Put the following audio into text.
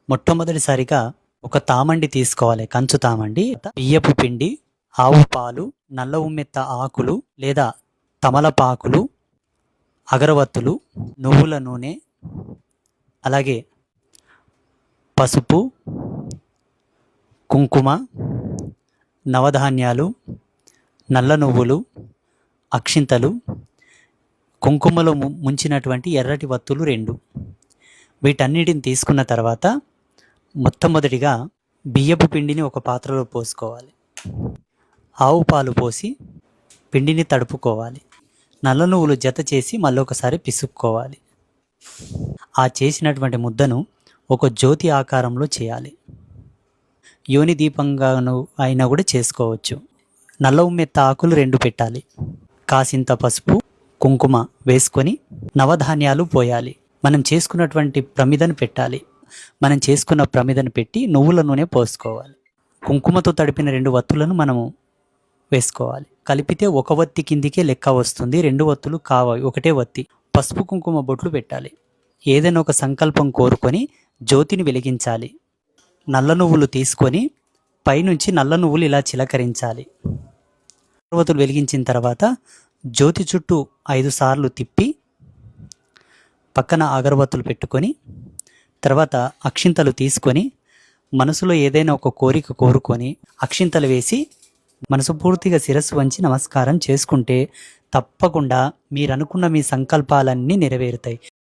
మొట్టమొదటిసారిగా ఒక తామండి తీసుకోవాలి, కంచు తామండి. బియ్యపు పిండి, ఆవు పాలు, నల్ల ఉమ్మెత్త ఆకులు లేదా తమలపాకులు, అగరవత్తులు, నువ్వుల నూనె, అలాగే పసుపు, కుంకుమ, నవధాన్యాలు, నల్ల నువ్వులు, అక్షింతలు, కుంకుమలో ముంచినటువంటి ఎర్రటి వత్తులు 2. వీటన్నిటిని తీసుకున్న తర్వాత మొట్టమొదటిగా బియ్యపు పిండిని ఒక పాత్రలో పోసుకోవాలి. ఆవు పాలు పోసి పిండిని తడుపుకోవాలి. నల్ల నువ్వులు జత చేసి మళ్ళొకసారి పిసుక్కోవాలి. ఆ చేసినటువంటి ముద్దను ఒక జ్యోతి ఆకారంలో చేయాలి. యోని దీపంగాను అయినా కూడా చేసుకోవచ్చు. నల్ల ఉమ్మెత్త ఆకులు 2 పెట్టాలి. కాసింత పసుపు, కుంకుమ వేసుకొని నవధాన్యాలు పోయాలి. మనం చేసుకున్నటువంటి ప్రమిదను పెట్టాలి. మనం చేసుకున్న ప్రమిదను పెట్టి నువ్వుల నూనె పోసుకోవాలి. కుంకుమతో తడిపిన 2 వత్తులను మనము వేసుకోవాలి. కలిపితే 1 వత్తి కిందికే లెక్క వస్తుంది. 2 వత్తులు కావాలి, 1 వత్తి. పసుపు కుంకుమ బొట్లు పెట్టాలి. ఏదైనా ఒక సంకల్పం కోరుకొని జ్యోతిని వెలిగించాలి. నల్ల నువ్వులు తీసుకొని పైనుంచి నల్ల నువ్వులు ఇలా చిలకరించాలి. అగరవత్తులు వెలిగించిన తర్వాత జ్యోతి చుట్టూ 5 సార్లు తిప్పి పక్కన అగరవత్తులు పెట్టుకొని తర్వాత అక్షింతలు తీసుకొని మనసులో ఏదైనా ఒక కోరిక కోరుకొని అక్షింతలు వేసి మనసు పూర్తిగా శిరస్సు వంచి నమస్కారం చేసుకుంటే తప్పకుండా మీరు అనుకున్న మీ సంకల్పాలన్నీ నెరవేరుతాయి.